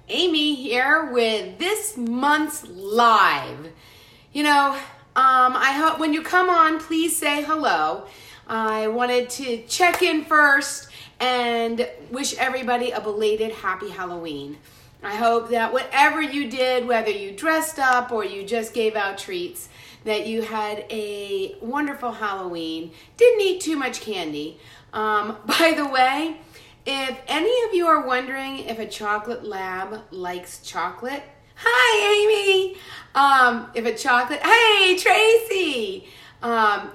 Amy here with this month's live. I hope when you come on, please say hello. I wanted to check in first and wish everybody a belated happy Halloween. I hope that whatever you did, whether you dressed up or you just gave out treats, that you had a wonderful Halloween. Didn't eat too much candy. By the way, if any of you are wondering if a chocolate lab likes chocolate, hi Amy. Hey Tracy.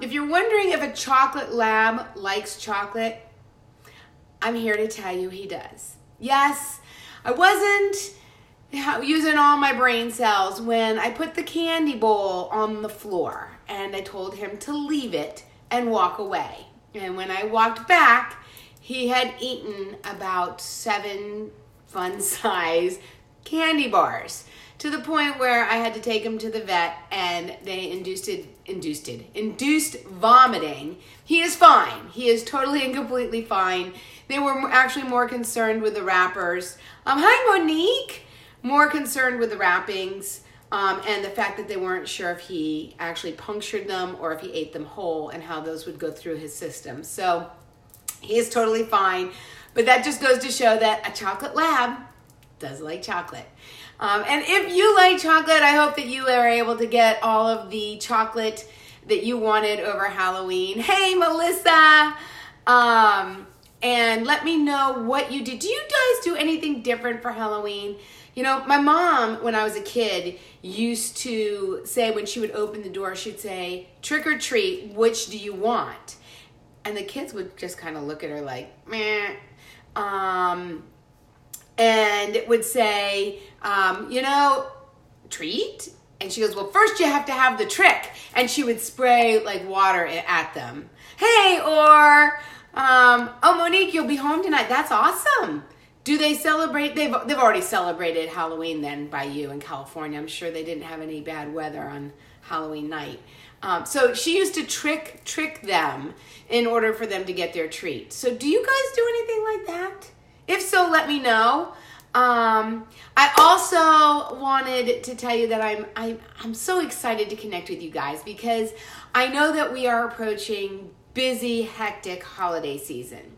If you're wondering if a chocolate lab likes chocolate, I'm here to tell you he does. Yes, I wasn't using all my brain cells when I put the candy bowl on the floor and I told him to leave it and walk away. And when I walked back, he had eaten about 7 fun-size candy bars to the point where I had to take him to the vet and they induced vomiting. He is fine. He is totally and completely fine. They were actually more concerned with the wrappers. Hi, Monique. More concerned with the wrappings and the fact that they weren't sure if he actually punctured them or if he ate them whole and how those would go through his system. So he is totally fine. But that just goes to show that a chocolate lab does like chocolate. And if you like chocolate, I hope that you are able to get all of the chocolate that you wanted over Halloween. Hey, Melissa. And let me know what you did. Do you guys do anything different for Halloween? You know, my mom, when I was a kid, used to say when she would open the door, she'd say, trick or treat, which do you want? And the kids would just kind of look at her like, meh. And it would say, treat? And she goes, well, first you have to have the trick. And she would spray like water at them. Hey, or, Monique, you'll be home tonight. That's awesome. Do they celebrate? They've already celebrated Halloween then by you in California. I'm sure they didn't have any bad weather on Halloween night. So she used to trick them in order for them to get their treat. So do you guys do anything like that? If so, let me know. I also wanted to tell you that I'm so excited to connect with you guys because I know that we are approaching busy, hectic holiday season.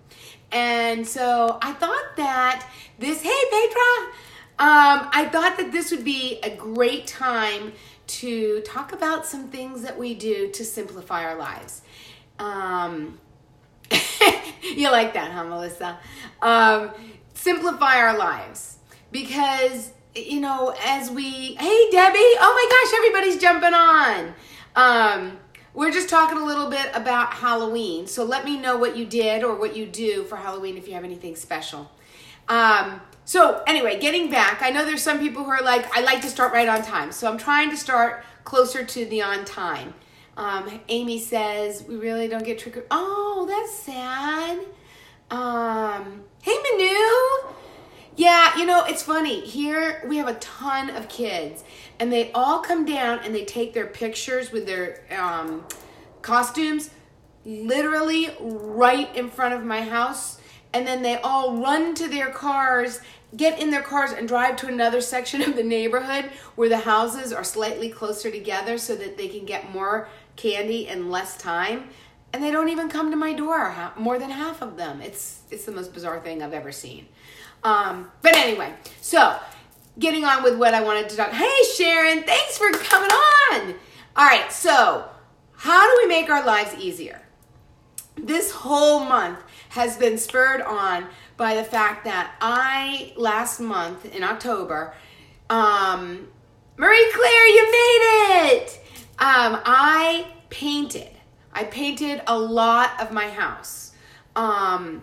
And so I thought that I thought that this would be a great time to talk about some things that we do to simplify our lives. You like that, huh, Melissa? Simplify our lives. Because, hey, Debbie, oh my gosh, everybody's jumping on. We're just talking a little bit about Halloween. So let me know what you did or what you do for Halloween if you have anything special. So anyway, getting back, I know there's some people who are like, I like to start right on time. So I'm trying to start closer to the on time. Amy says, we really don't get trick or... Oh, that's sad. Hey, Manu. Yeah, it's funny. Here we have a ton of kids and they all come down and they take their pictures with their costumes literally right in front of my house. And then they all run to their cars, get in their cars and drive to another section of the neighborhood where the houses are slightly closer together so that they can get more candy in less time. And they don't even come to my door, more than half of them. It's the most bizarre thing I've ever seen. But anyway, so getting on with what I wanted to talk. Hey, Sharon, thanks for coming on. All right, so how do we make our lives easier? This whole month has been spurred on by the fact that last month in October, Marie Claire, you made it. I painted a lot of my house. And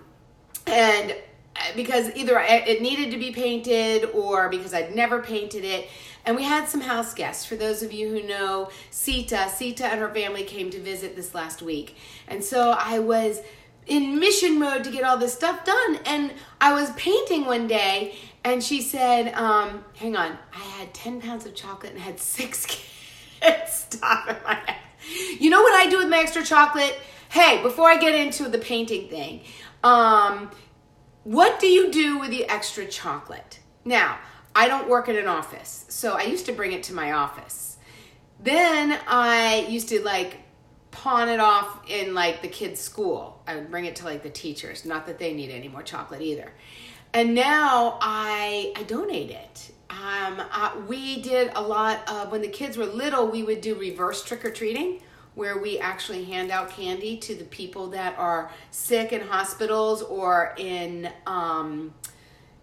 because either it needed to be painted or because I'd never painted it. And we had some house guests. For those of you who know Sita and her family came to visit this last week. And so I was in mission mode to get all this stuff done. And I was painting one day and she said, hang on, I had 10 pounds of chocolate and had 6 kids. Stop in my head. You know what I do with my extra chocolate? Hey, before I get into the painting thing, what do you do with the extra chocolate? Now, I don't work in an office, so I used to bring it to my office. Then I used to like pawn it off in like the kids' school. I would bring it to like the teachers. Not that they need any more chocolate either. And now I donate it. We did a lot of, when the kids were little, we would do reverse trick-or-treating, where we actually hand out candy to the people that are sick in hospitals or in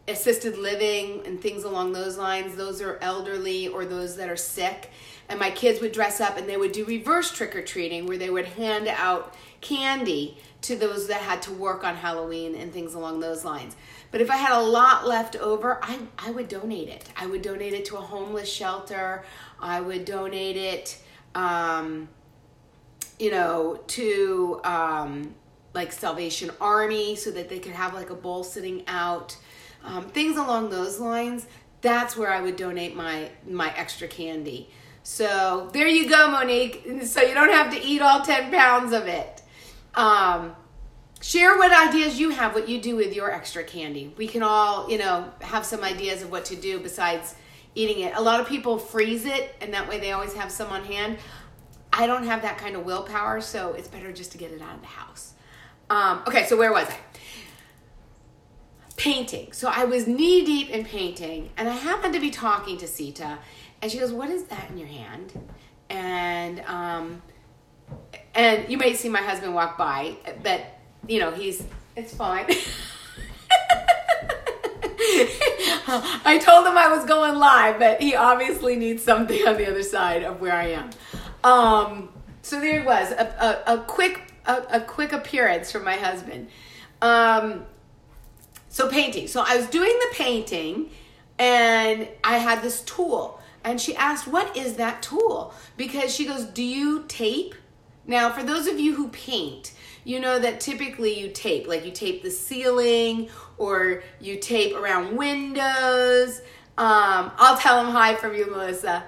assisted living and things along those lines. Those are elderly or those that are sick. And my kids would dress up and they would do reverse trick-or-treating, where they would hand out candy to those that had to work on Halloween and things along those lines. But if I had a lot left over, I would donate it. I would donate it to a homeless shelter. I would donate it, to like Salvation Army, so that they could have like a bowl sitting out. Things along those lines. That's where I would donate my extra candy. So there you go, Monique. So you don't have to eat all 10 pounds of it. Share what ideas you have, what you do with your extra candy. We can all, have some ideas of what to do besides eating it. A lot of people freeze it, and that way they always have some on hand. I don't have that kind of willpower, so it's better just to get it out of the house. Okay, so where was I? Painting. So I was knee deep in painting, and I happened to be talking to Sita, and she goes, "What is that in your hand?" And you may see my husband walk by, but it's fine. I told him I was going live, but he obviously needs something on the other side of where I am. So there it was, a quick appearance from my husband. So painting. So I was doing the painting, and I had this tool, and she asked, "What is that tool?" Because she goes, "Do you tape?" Now, for those of you who paint, you know that typically you tape, like you tape the ceiling or you tape around windows. I'll tell them hi from you, Melissa.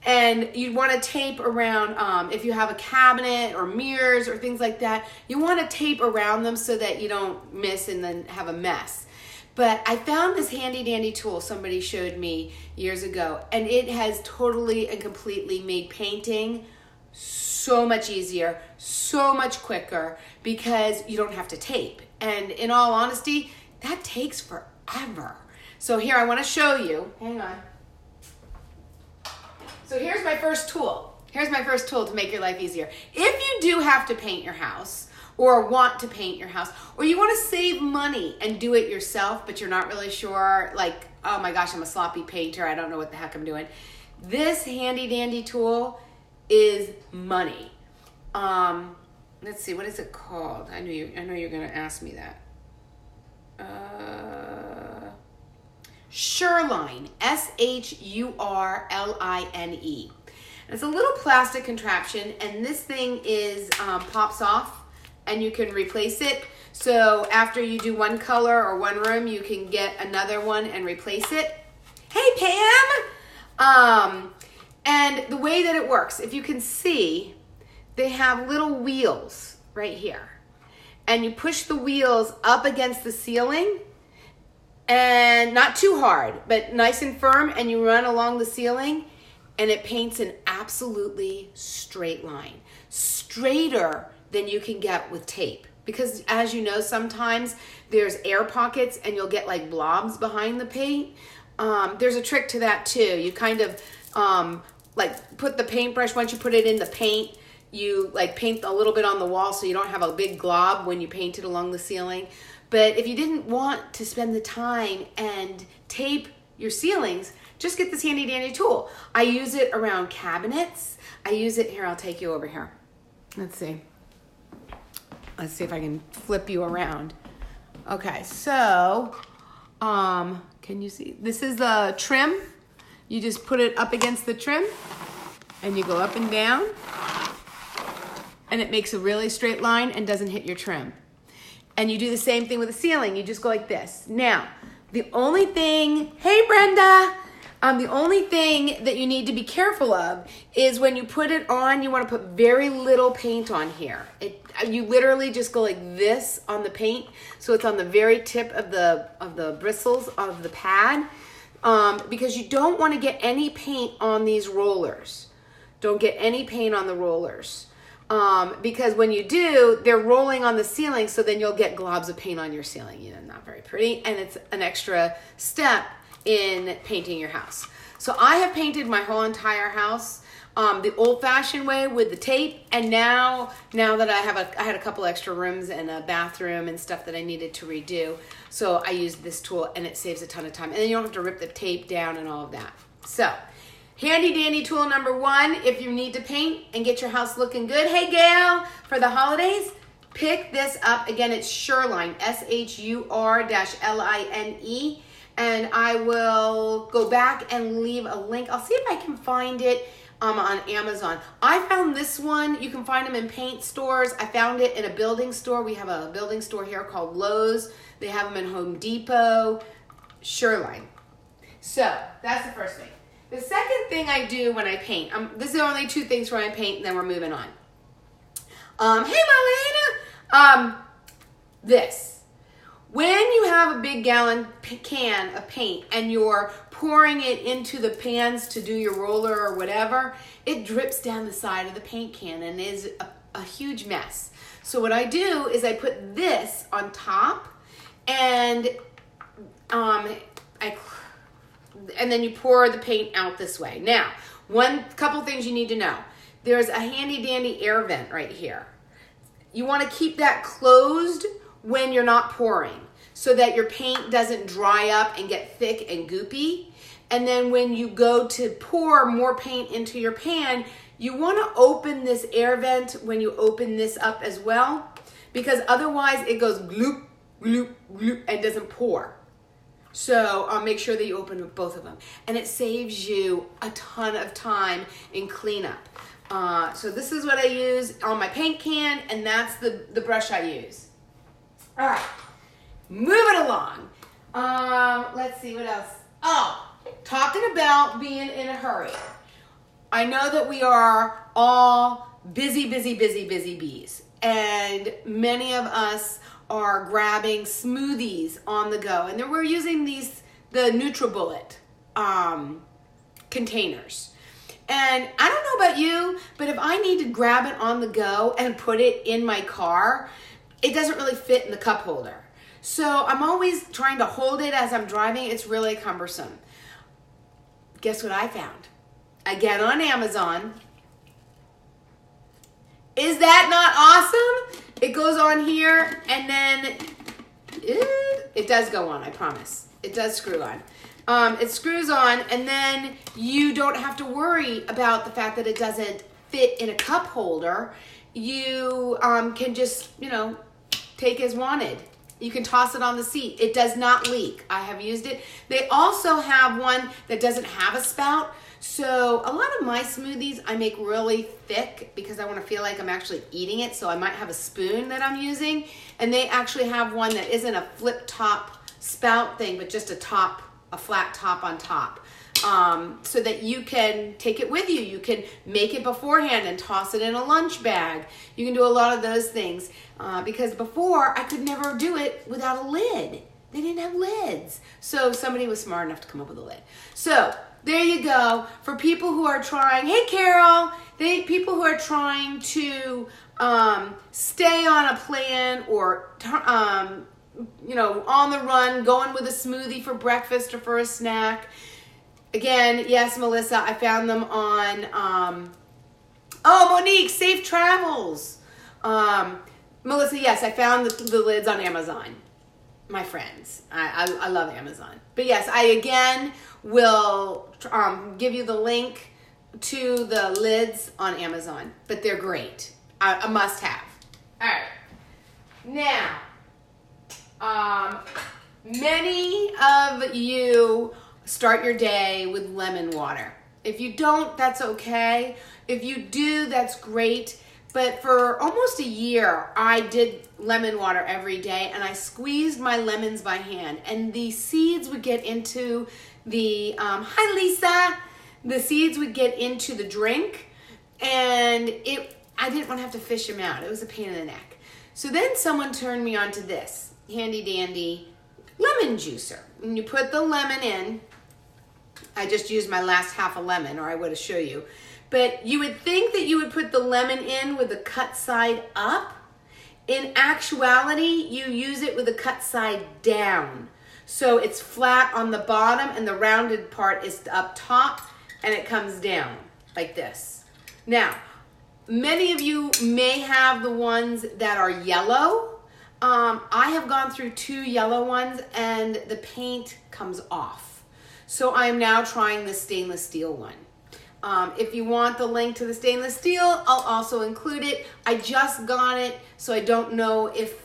And you want to tape around, if you have a cabinet or mirrors or things like that, you want to tape around them so that you don't miss and then have a mess. But I found this handy dandy tool somebody showed me years ago, and it has totally and completely made painting so much easier, so much quicker, because you don't have to tape. And in all honesty, that takes forever. So here, I want to show you. Hang on. So here's my first tool. Here's my first tool to make your life easier. If you do have to paint your house, or want to paint your house, or you want to save money and do it yourself, but you're not really sure, like, oh my gosh, I'm a sloppy painter, I don't know what the heck I'm doing. This handy dandy tool is money. Let's see, what is it called? I know you're gonna ask me that. Shur-line, Shurline. It's a little plastic contraption, and this thing is pops off, and you can replace it. So after you do one color or one room, you can get another one and replace it. Hey, Pam! And the way that it works, if you can see, they have little wheels right here. And you push the wheels up against the ceiling, and not too hard, but nice and firm, and you run along the ceiling, and it paints an absolutely straight line. Straighter than you can get with tape. Because as you know, sometimes there's air pockets and you'll get like blobs behind the paint. There's a trick to that too. You kind of like put the paintbrush, once you put it in the paint, you like paint a little bit on the wall so you don't have a big glob when you paint it along the ceiling. But if you didn't want to spend the time and tape your ceilings, just get this handy dandy tool. I use it around cabinets. I use it here, I'll take you over here. Let's see if I can flip you around. Okay, so, can you see? This is the trim. You just put it up against the trim, and you go up and down, and it makes a really straight line and doesn't hit your trim. And you do the same thing with the ceiling. You just go like this. Now, the only thing, hey Brenda, the only thing that you need to be careful of is when you put it on, you want to put very little paint on here. You literally just go like this on the paint, so it's on the very tip of the bristles of the pad. because you don't want to get any paint on these rollers. Don't get any paint on the rollers. Because when you do, they're rolling on the ceiling, so then you'll get globs of paint on your ceiling. You know, not very pretty, and it's an extra step in painting your house. So I have painted my whole entire house the old-fashioned way with the tape, and now that I had a couple extra rooms and a bathroom and stuff that I needed to redo, so I used this tool, and it saves a ton of time. And then you don't have to rip the tape down and all of that. So, handy dandy tool number 1, if you need to paint and get your house looking good. Hey, Gail, for the holidays, pick this up. Again, it's Shur-line, Shur-line. And I will go back and leave a link. I'll see if I can find it on Amazon. I found this one. You can find them in paint stores. I found it in a building store. We have a building store here called Lowe's. They have them in Home Depot. Shur-line. So, that's the first thing. The second thing I do when I paint, this is only 2 things when I paint, and then we're moving on. Hey, Marlena! This. When you have a big gallon can of paint and you're pouring it into the pans to do your roller or whatever, it drips down the side of the paint can and is a huge mess. So what I do is I put this on top, and and then you pour the paint out this way. Now, couple things you need to know. There's a handy dandy air vent right here. You want to keep that closed when you're not pouring, so that your paint doesn't dry up and get thick and goopy. And then when you go to pour more paint into your pan, you want to open this air vent when you open this up as well, because otherwise it goes gloop, gloop, gloop, and doesn't pour. So make sure that you open both of them. And it saves you a ton of time in cleanup. So this is what I use on my paint can, and that's the brush I use. All right, moving along. Let's see, what else? Oh, talking about being in a hurry. I know that we are all busy bees. And many of us are grabbing smoothies on the go. And then we're using the Nutribullet containers. And I don't know about you, but if I need to grab it on the go and put it in my car, it doesn't really fit in the cup holder. So I'm always trying to hold it as I'm driving. It's really cumbersome. Guess what I found? Again on Amazon. Is that not awesome? It goes on here, and then it does go on, I promise. It does screw on. It screws on, and then you don't have to worry about the fact that it doesn't fit in a cup holder. You can just, take as wanted. You can toss it on the seat. It does not leak. I have used it. They also have one that doesn't have a spout. So a lot of my smoothies I make really thick because I want to feel like I'm actually eating it. So I might have a spoon that I'm using. And they actually have one that isn't a flip top spout thing, but just a flat top on top. So that you can take it with you. You can make it beforehand and toss it in a lunch bag. You can do a lot of those things. Because before, I could never do it without a lid. They didn't have lids. So somebody was smart enough to come up with a lid. So there you go. For people who are trying, hey Carol, people who are trying to stay on a plan or on the run, going with a smoothie for breakfast or for a snack. Again, yes, Melissa, I found them on, Monique, Safe Travels. Melissa, yes, I found the lids on Amazon. My friends, I love Amazon. But yes, I again will give you the link to the lids on Amazon. But they're great. A must have. All right. Now, many of you start your day with lemon water. If you don't, that's okay. If you do, that's great. But for almost a year, I did lemon water every day, and I squeezed my lemons by hand. And the seeds would get into the, hi Lisa, the seeds would get into the drink, and I didn't want to have to fish them out. It was a pain in the neck. So then someone turned me on to this handy dandy lemon juicer. And you put the lemon in, I just used my last half a lemon, or I would have shown you. But you would think that you would put the lemon in with the cut side up. In actuality, you use it with the cut side down. So it's flat on the bottom and the rounded part is up top and it comes down like this. Now, many of you may have the ones that are yellow. I have gone through 2 yellow ones and the paint comes off. So I am now trying the stainless steel one. If you want the link to the stainless steel, I'll also include it. I just got it, so I don't know if,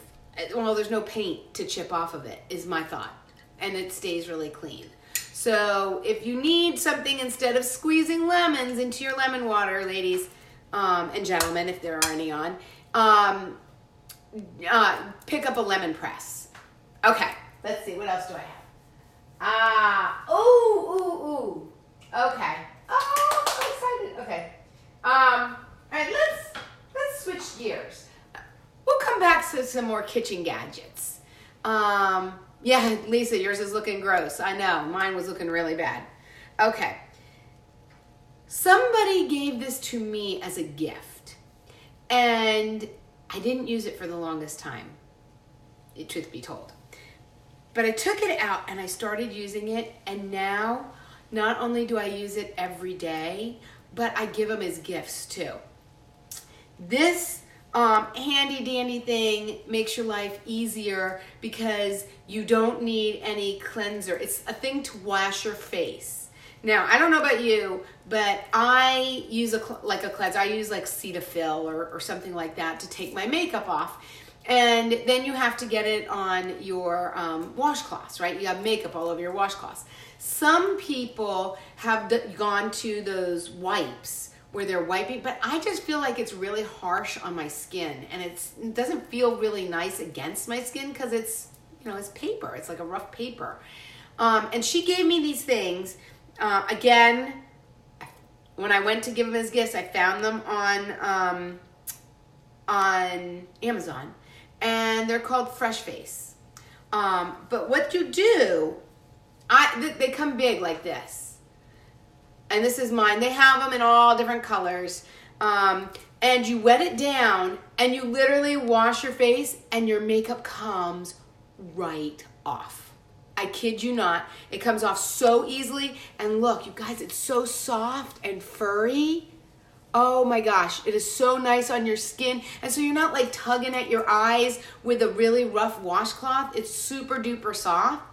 well, there's no paint to chip off of it, is my thought. And it stays really clean. So if you need something instead of squeezing lemons into your lemon water, ladies and gentlemen, if there are any on, pick up a lemon press. Okay, let's see, what else do I have? Ooh. Okay. Oh, I'm so excited. Okay. All right, let's switch gears. We'll come back to some more kitchen gadgets. Yeah, Lisa, yours is looking gross. I know, mine was looking really bad. Okay. Somebody gave this to me as a gift, and I didn't use it for the longest time, truth be told. But I took it out and I started using it, and now not only do I use it every day, but I give them as gifts too. This handy dandy thing makes your life easier because you don't need any cleanser. It's a thing to wash your face. Now, I don't know about you, but I use a cleanser. I use like Cetaphil or something like that to take my makeup off. And then you have to get it on your washcloths, right? You have makeup all over your washcloths. Some people have gone to those wipes where they're wiping, but I just feel like it's really harsh on my skin, and it doesn't feel really nice against my skin because it's, it's paper. It's like a rough paper. And she gave me these things. Again, when I went to give them as gifts, I found them on Amazon, and they're called Fresh Face. But what you do, they come big like this. And this is mine. They have them in all different colors. And you wet it down and you literally wash your face and your makeup comes right off. I kid you not. It comes off so easily. And look, you guys, it's so soft and furry. Oh my gosh, it is so nice on your skin. And so you're not like tugging at your eyes with a really rough washcloth. It's super duper soft.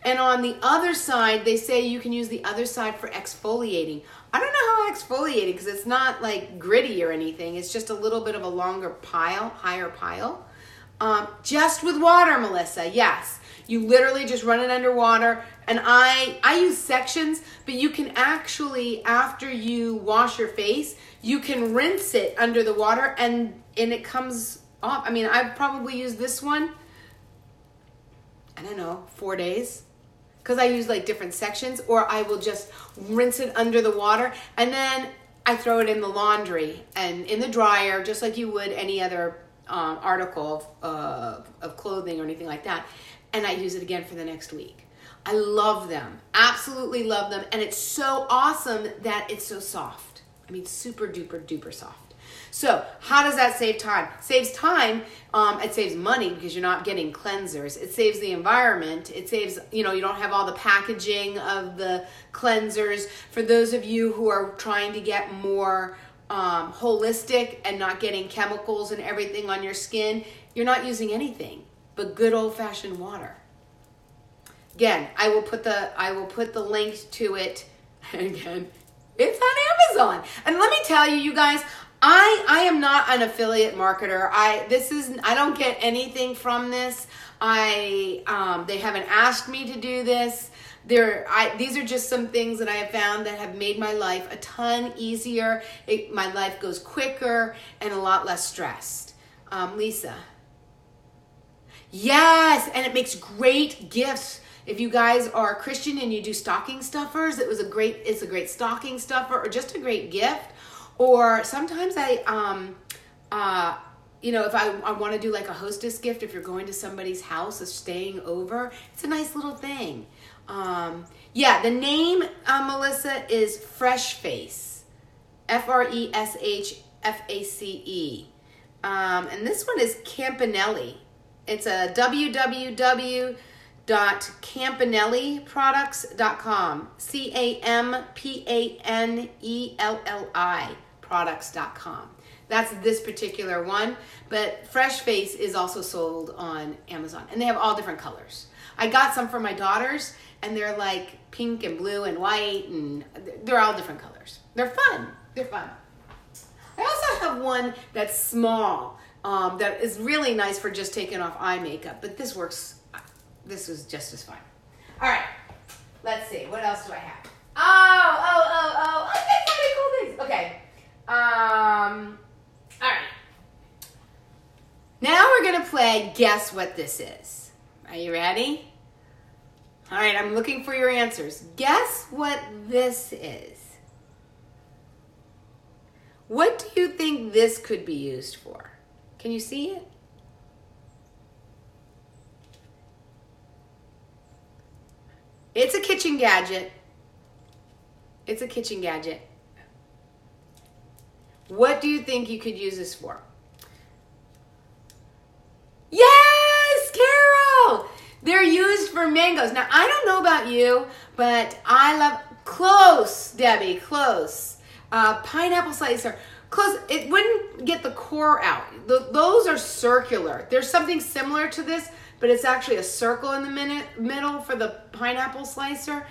And on the other side, they say you can use the other side for exfoliating. I don't know how exfoliating, because it's not like gritty or anything. It's just a little bit of a longer pile, higher pile. Just with water, Melissa, yes. You literally just run it under water. And I use sections, but you can actually, after you wash your face, you can rinse it under the water and it comes off. I mean, I've probably used this one, I don't know, 4 days. Because I use like different sections, or I will just rinse it under the water and then I throw it in the laundry and in the dryer, just like you would any other article of clothing or anything like that. And I use it again for the next week. I love them, absolutely love them. And it's so awesome that it's so soft. I mean, super duper duper soft. So how does that save time? Saves time, it saves money because you're not getting cleansers. It saves the environment. It saves, you don't have all the packaging of the cleansers. For those of you who are trying to get more holistic and not getting chemicals and everything on your skin, you're not using anything but good old-fashioned water. Again, I will put the link to it. Again, it's on Amazon. And let me tell you, you guys, I am not an affiliate marketer. I don't get anything from this. They haven't asked me to do this. These are just some things that I have found that have made my life a ton easier. My life goes quicker and a lot less stressed. Lisa. Yes, and it makes great gifts. If you guys are Christian and you do stocking stuffers, it's a great stocking stuffer or just a great gift. Or sometimes if I want to do like a hostess gift, if you're going to somebody's house or staying over, it's a nice little thing. Yeah, the name, Melissa, is Fresh Face. Freshface. And this one is Campanelli. It's a www.campanelliproducts.com. CAMPANELLI products.com. That's this particular one, but Fresh Face is also sold on Amazon, and they have all different colors. I got some for my daughters, and they're like pink and blue and white, and they're all different colors. They're fun. They're fun. I also have one that's small, that is really nice for just taking off eye makeup, but this works. This was just as fine. All right, let's see. What else do I have? Oh, I think really cool things. Okay. All right. Now we're going to play Guess What This Is. Are you ready? All right, I'm looking for your answers. Guess what this is. What do you think this could be used for? Can you see it? It's a kitchen gadget. It's a kitchen gadget. What do you think you could use this for? Yes, Carol! They're used for mangoes. Now, I don't know about you, but I love, close, Debbie, close. Pineapple slicer, close. It wouldn't get the core out. Those are circular. There's something similar to this, but it's actually a circle in the middle for the pineapple slicer.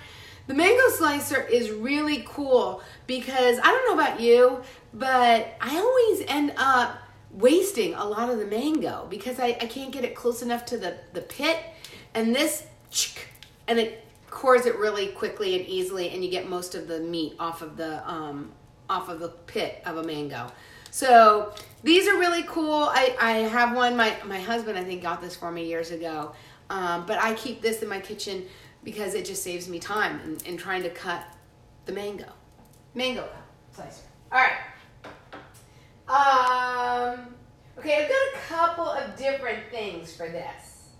The mango slicer is really cool because, I don't know about you, but I always end up wasting a lot of the mango because I can't get it close enough to the pit. And this, and it cores it really quickly and easily, and you get most of the meat off of the pit of a mango. So these are really cool. I have one, my husband I think got this for me years ago, but I keep this in my kitchen because it just saves me time in trying to cut the mango slicer. All right. Okay, I've got a couple of different things for this.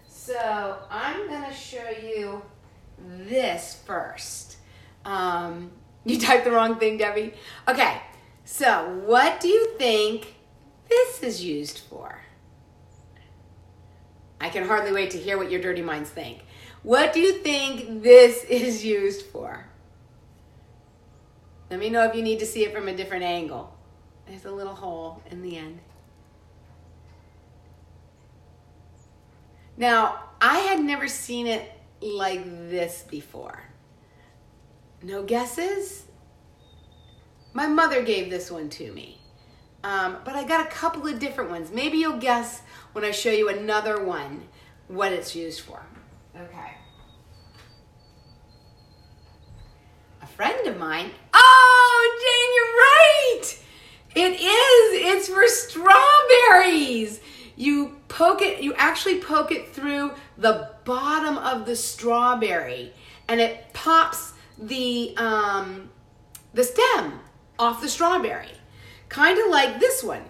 So I'm gonna show you this first. You typed the wrong thing, Debbie. Okay, so what do you think this is used for? I can hardly wait to hear what your dirty minds think. What do you think this is used for? Let me know if you need to see it from a different angle. There's a little hole in the end. Now, I had never seen it like this before. No guesses? My mother gave this one to me. But I got a couple of different ones. Maybe you'll guess when I show you another one what it's used for. Okay. A friend of mine. Oh, Jane, you're right. It is. It's for strawberries. You actually poke it through the bottom of the strawberry, and it pops the stem off the strawberry. Kind of like this one.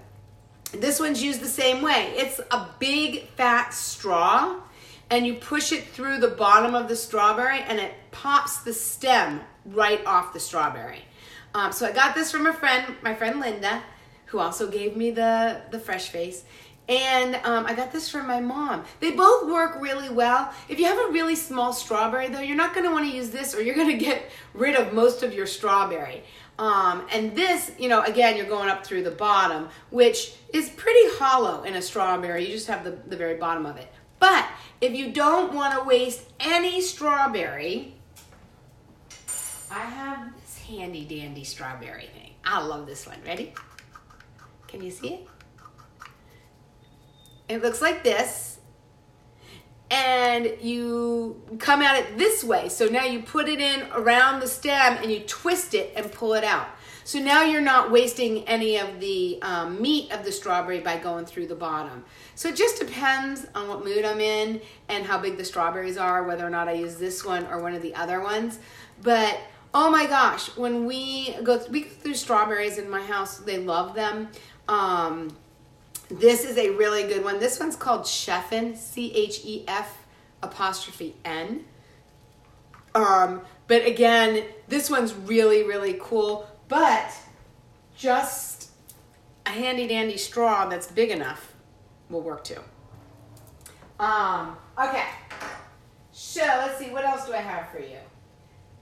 This one's used the same way. It's a big fat straw, and you push it through the bottom of the strawberry, and it pops the stem right off the strawberry. So I got this from my friend Linda, who also gave me the Fresh Face. And I got this from my mom. They both work really well. If you have a really small strawberry, though, you're not going to want to use this, or you're going to get rid of most of your strawberry. And this, again, you're going up through the bottom, which is pretty hollow in a strawberry. You just have the very bottom of it. But if you don't want to waste any strawberry, I have this handy dandy strawberry thing. I love this one. Ready? Can you see it? It looks like this, and you come at it this way. So now you put it in around the stem and you twist it and pull it out. So now you're not wasting any of the meat of the strawberry by going through the bottom. So it just depends on what mood I'm in and how big the strawberries are, whether or not I use this one or one of the other ones. But oh my gosh, when we go through strawberries in my house, they love them. This is a really good one. This one's called Chef'n, CHEF''N. But again, this one's really, really cool. But just a handy dandy straw that's big enough will work too. Okay. So let's see, what else do I have for you?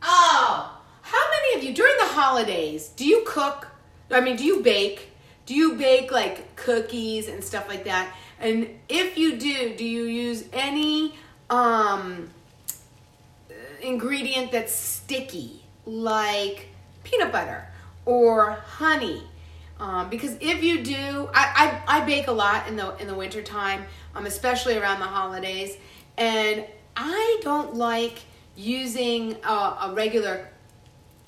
Oh, how many of you during the holidays do you cook? I mean, do you bake? Do you bake like cookies and stuff like that? And if you do you use any ingredient that's sticky, like peanut butter or honey? Because if you do, I bake a lot in the winter time, especially around the holidays, and I don't like using a regular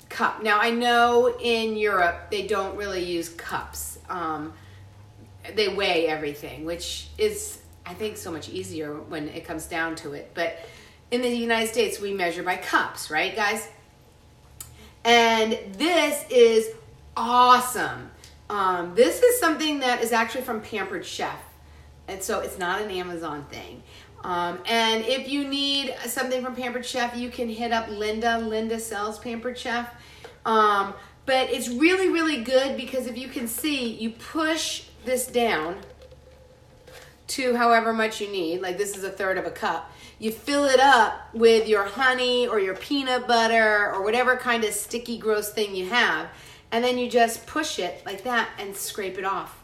cup. Now I know in Europe they don't really use cups. They weigh everything, which is, I think, so much easier when it comes down to it. But in the United States, we measure by cups, right, guys? And this is awesome. This is something that is actually from Pampered Chef. And so it's not an Amazon thing. And if you need something from Pampered Chef, you can hit up Linda. Linda sells Pampered Chef. But it's really, really good because if you can see, you push this down to however much you need. Like this is 1/3 of a cup. You fill it up with your honey or your peanut butter or whatever kind of sticky, gross thing you have. And then you just push it like that and scrape it off.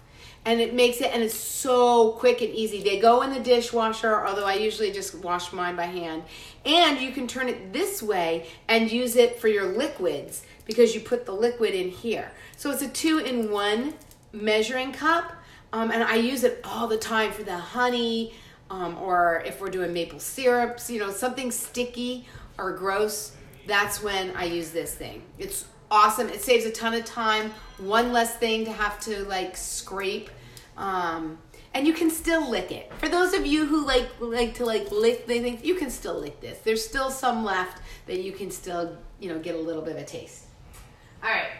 And it makes it, and it's so quick and easy. They go in the dishwasher, although I usually just wash mine by hand. And you can turn it this way and use it for your liquids because you put the liquid in here. So it's a 2-in-1 measuring cup. And I use it all the time for the honey, or if we're doing maple syrups, you know, something sticky or gross, that's when I use this thing. It's awesome. It saves a ton of time. One less thing to have to like scrape. And you can still lick it. For those of you who like to lick things, you can still lick this. There's still some left that you can still, you know, get a little bit of a taste. All right.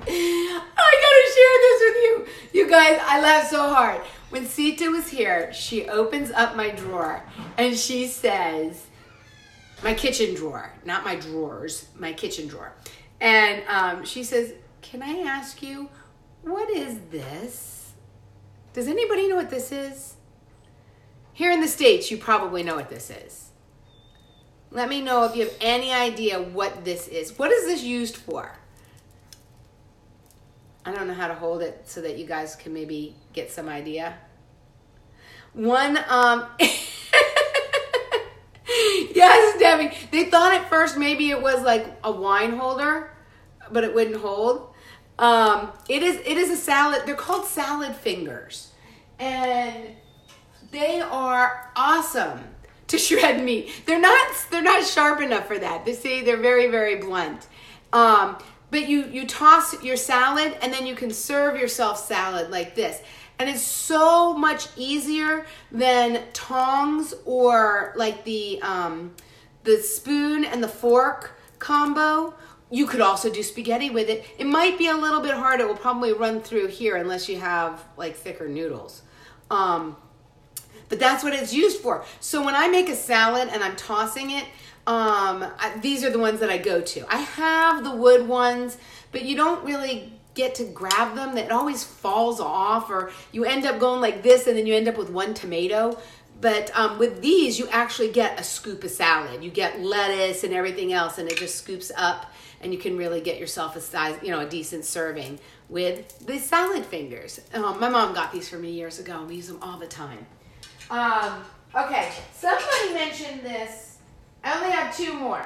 I gotta share this with you. You guys, I laughed so hard. When Sita was here, she opens up my drawer and she says, my kitchen drawer, not my drawers, my kitchen drawer. And she says, can I ask you, what is this? Does anybody know what this is? Here in the States, you probably know what this is. Let me know if you have any idea what this is. What is this used for? I don't know how to hold it so that you guys can maybe get some idea. One, yes, Debbie. They thought at first maybe it was like a wine holder, but it wouldn't hold. It is a salad. They're called salad fingers, and they are awesome to shred meat. They're not sharp enough for that. They're very, very blunt. But you toss your salad, and then you can serve yourself salad like this. And it's so much easier than tongs or like the spoon and the fork combo. You could also do spaghetti with it. It might be a little bit hard. It will probably run through here unless you have like thicker noodles. But that's what it's used for. So when I make a salad and I'm tossing it, these are the ones that I go to. I have the wood ones, but you don't really get to grab them. It always falls off, or you end up going like this and then you end up with one tomato. But with these, you actually get a scoop of salad. You get lettuce and everything else, and it just scoops up, and you can really get yourself a decent serving with the salad fingers. My mom got these for me years ago, and we use them all the time. Okay, somebody mentioned this. I only have 2 more.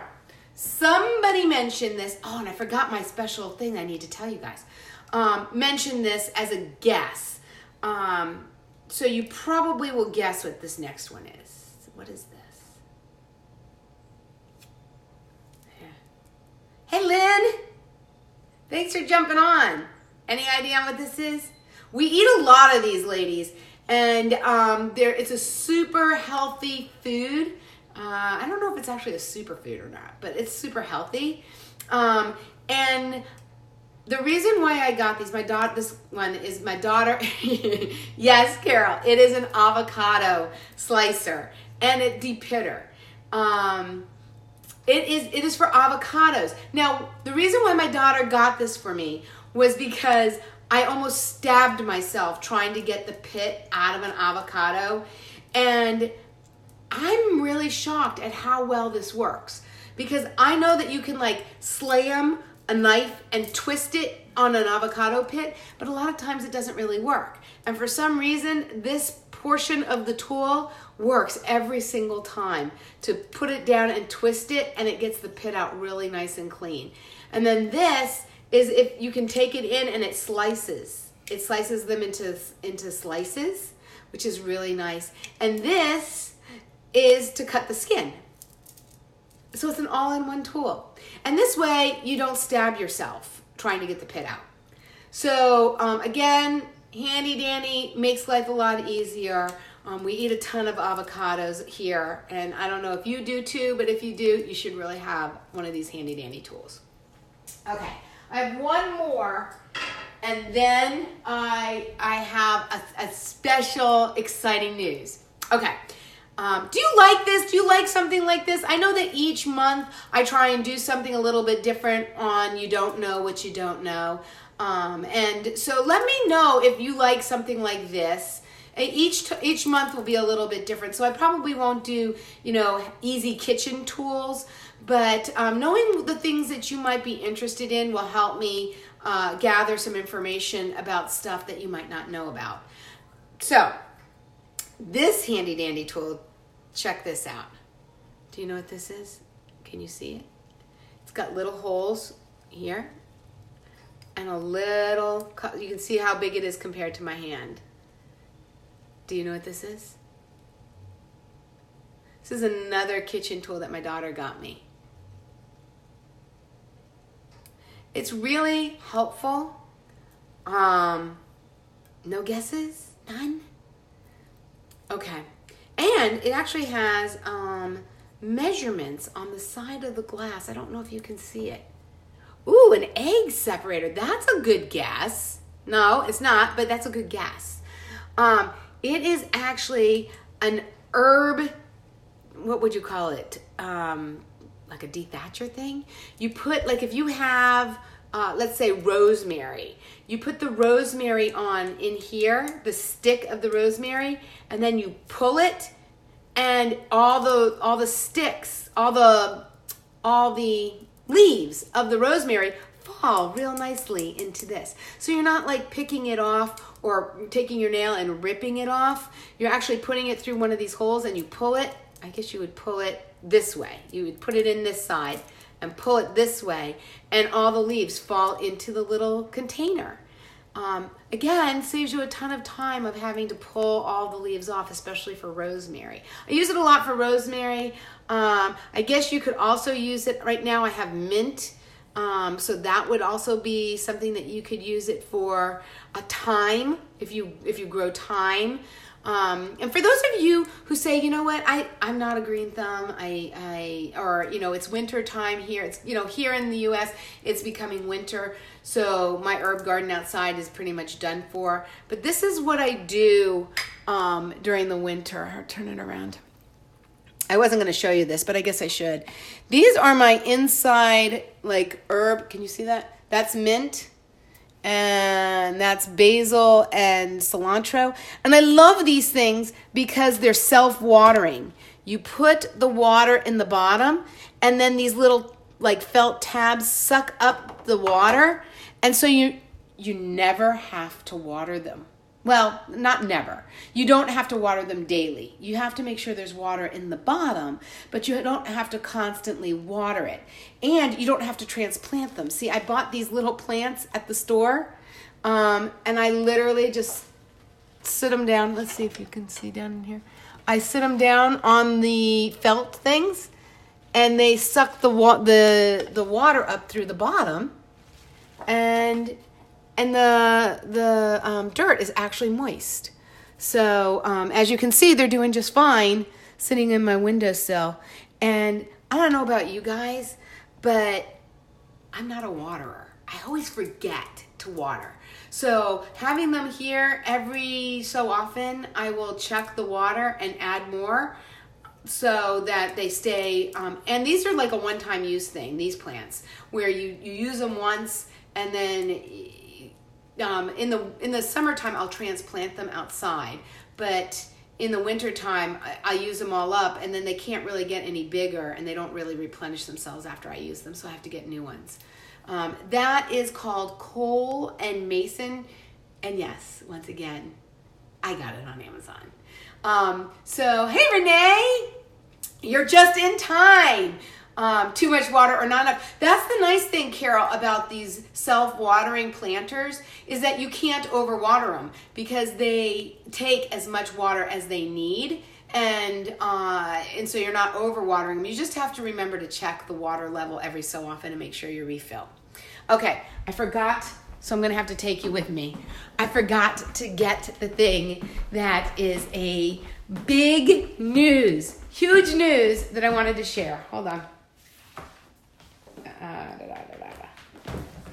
Somebody mentioned this. Oh, and I forgot my special thing I need to tell you guys. Mentioned this as a guess. So you probably will guess what this next one is. What is this? Hey, Lynn. Thanks for jumping on. Any idea what this is? We eat a lot of these, ladies. And it's a super healthy food. I don't know if it's actually a superfood or not, but it's super healthy. And the reason why I got these, this one is my daughter. Yes, Carol, it is an avocado slicer. and it depitter. It is for avocados. Now, the reason why my daughter got this for me was because I almost stabbed myself trying to get the pit out of an avocado, and I'm really shocked at how well this works, because I know that you can like slam a knife and twist it on an avocado pit, but a lot of times it doesn't really work. And for some reason, this portion of the tool works every single time to put it down and twist it, and it gets the pit out really nice and clean. And then this is if you can take it in and it slices. It slices them into slices, which is really nice. And this is to cut the skin. So it's an all-in-one tool. And this way you don't stab yourself trying to get the pit out. So again, handy dandy, makes life a lot easier. We eat a ton of avocados here, and I don't know if you do too, but if you do, you should really have one of these handy dandy tools. Okay, I have one more, and then I have a special exciting news. Okay. Do you like this? Do you like something like this? I know that each month I try and do something a little bit different on You Don't Know What You Don't Know. And so let me know if you like something like this. Each month will be a little bit different. So I probably won't do, easy kitchen tools, but knowing the things that you might be interested in will help me gather some information about stuff that you might not know about. So this handy dandy tool, check this out. Do you know what this is? Can you see it? It's got little holes here and a little, you can see how big it is compared to my hand. Do you know what this is? This is another kitchen tool that my daughter got me. It's really helpful. No guesses? None? Okay. And it actually has measurements on the side of the glass. I don't know if you can see it. Ooh, an egg separator. That's a good guess. No, it's not, but that's a good guess. It is actually an herb, what would you call it? Like a dethatcher thing? You put, like if you have, let's say rosemary, you put the rosemary on in here, the stick of the rosemary, and then you pull it, and all the sticks, all the leaves of the rosemary fall real nicely into this. So you're not like picking it off or taking your nail and ripping it off. You're actually putting it through one of these holes, and you pull it. I guess you would pull it this way. You would put it in this side and pull it this way, and all the leaves fall into the little container. Again, saves you a ton of time of having to pull all the leaves off, especially for rosemary. I use it a lot for rosemary. I guess you could also use it, right now I have mint, so that would also be something that you could use it for. Thyme, if you grow thyme. And for those of you who say, you know what, I'm not a green thumb, or it's winter time here. It's, here in the US, it's becoming winter. So my herb garden outside is pretty much done for. But this is what I do, during the winter. I'll turn it around. I wasn't going to show you this, but I guess I should. These are my inside, like, herb. Can you see that? That's mint. And that's basil and cilantro. And I love these things because they're self-watering. You put the water in the bottom, and then these little like felt tabs suck up the water. And so you never have to water them. Well, not never. You don't have to water them daily. You have to make sure there's water in the bottom, but you don't have to constantly water it. And you don't have to transplant them. See, I bought these little plants at the store, and I literally just sit them down. Let's see if you can see down in here. I sit them down on the felt things, and they suck the water up through the bottom, and the dirt is actually moist. So as you can see, they're doing just fine sitting in my windowsill. And I don't know about you guys, but I'm not a waterer. I always forget to water. So having them here every so often, I will check the water and add more. so that they stay, and these are like a one-time use thing, these plants, where you use them once, and then in the summertime I'll transplant them outside, but in the wintertime I use them all up, and then they can't really get any bigger, and they don't really replenish themselves after I use them, so I have to get new ones. That is called Cole and Mason, and yes, once again, I got it on Amazon. So, hey Renee, you're just in time. Too much water or not enough. That's the nice thing, Carol, about these self-watering planters, is that you can't overwater them because they take as much water as they need, and so you're not overwatering them. You just have to remember to check the water level every so often and make sure you refill. Okay, I forgot, so I'm going to have to take you with me. I forgot to get the thing that is a big news, huge news that I wanted to share. Hold on.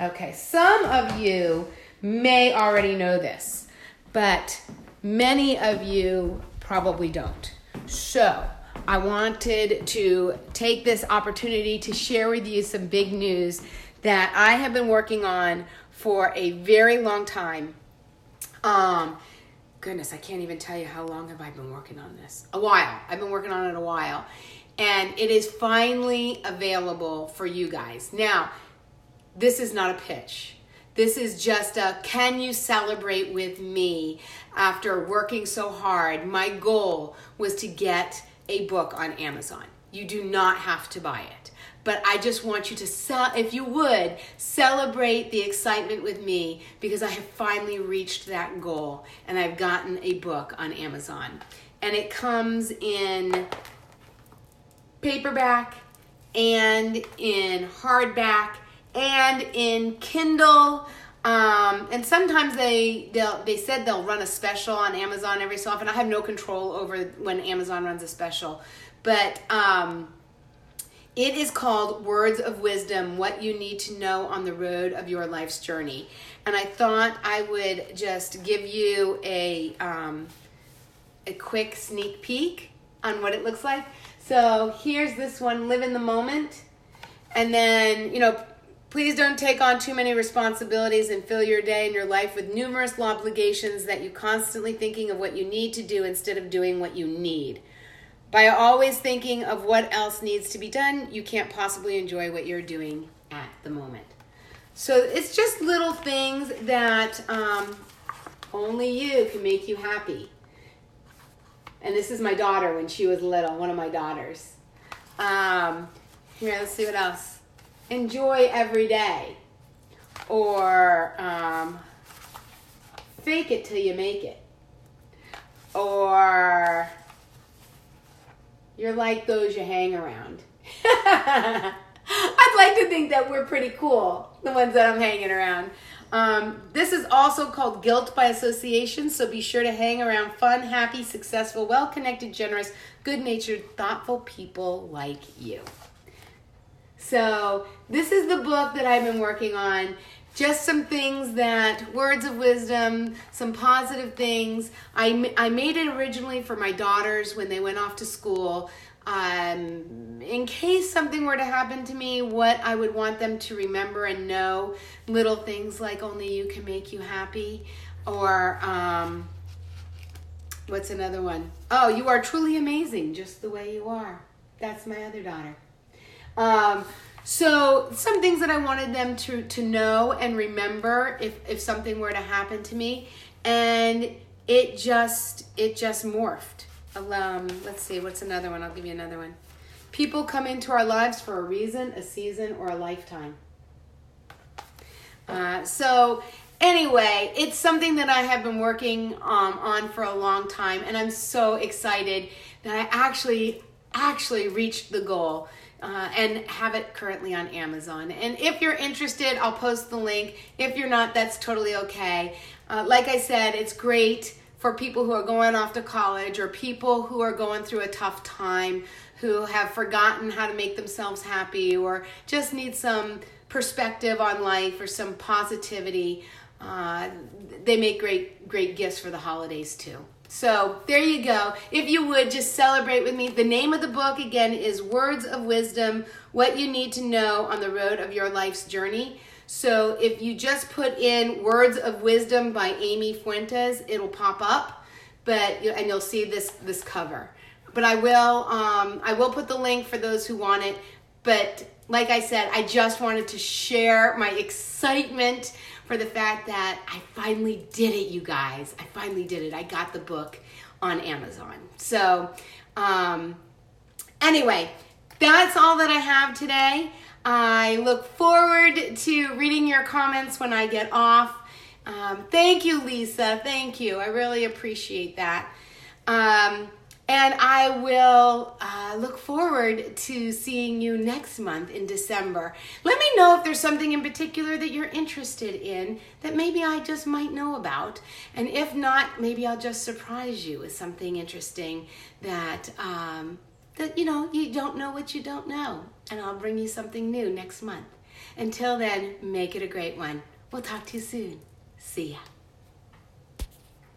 Okay, some of you may already know this, but many of you probably don't. So I wanted to take this opportunity to share with you some big news that I have been working on for a very long time. Goodness, I can't even tell you how long have I been working on this. A while. I've been working on it a while. And it is finally available for you guys. Now, this is not a pitch. This is just a, can you celebrate with me after working so hard? My goal was to get a book on Amazon. You do not have to buy it. But I just want you to, if you would, celebrate the excitement with me, because I have finally reached that goal and I've gotten a book on Amazon. And it comes in paperback and in hardback and in Kindle. And sometimes they said they'll run a special on Amazon every so often. I have no control over when Amazon runs a special. But it is called Words of Wisdom, What You Need to Know on the Road of Your Life's Journey. And I thought I would just give you a quick sneak peek on what it looks like. So here's this one, Live in the Moment. And then, please don't take on too many responsibilities and fill your day and your life with numerous obligations that you constantly thinking of what you need to do instead of doing what you need. By always thinking of what else needs to be done, you can't possibly enjoy what you're doing at the moment. So it's just little things that only you can make you happy. And this is my daughter when she was little, one of my daughters. Here, let's see what else. Enjoy every day. Or fake it till you make it. Or you're like those you hang around. I'd like to think that we're pretty cool, the ones that I'm hanging around. This is also called Guilt by Association, so be sure to hang around fun, happy, successful, well-connected, generous, good-natured, thoughtful people like you. So this is the book that I've been working on. Just some things that, words of wisdom, some positive things. I made it originally for my daughters when they went off to school. In case something were to happen to me, what I would want them to remember and know. Little things like only you can make you happy. Or, what's another one? Oh, you are truly amazing just the way you are. That's my other daughter. So some things that I wanted them to know and remember if something were to happen to me. And it just morphed. Let's see, what's another one? I'll give you another one. People come into our lives for a reason, a season, or a lifetime. So anyway, it's something that I have been working on for a long time, and I'm so excited that I actually reached the goal. And have it currently on Amazon. And if you're interested, I'll post the link. If you're not, that's totally okay. Like I said, it's great for people who are going off to college or people who are going through a tough time, who have forgotten how to make themselves happy or just need some perspective on life or some positivity. They make great gifts for the holidays too. So there you go. If you would just celebrate with me. The name of the book again is Words of Wisdom, What You Need to Know on the Road of Your Life's Journey. So if you just put in Words of Wisdom by Amy Fuentes, it'll pop up, and you'll see this cover. But I will put the link for those who want it. But like I said, I just wanted to share my excitement for the fact that I finally did it, you guys. I finally did it. I got the book on Amazon. So anyway, that's all that I have today. I look forward to reading your comments when I get off. Thank you, Lisa. Thank you. I really appreciate that. And I will look forward to seeing you next month in December. Let me know if there's something in particular that you're interested in that maybe I just might know about. And if not, maybe I'll just surprise you with something interesting that you don't know what you don't know. And I'll bring you something new next month. Until then, make it a great one. We'll talk to you soon. See ya.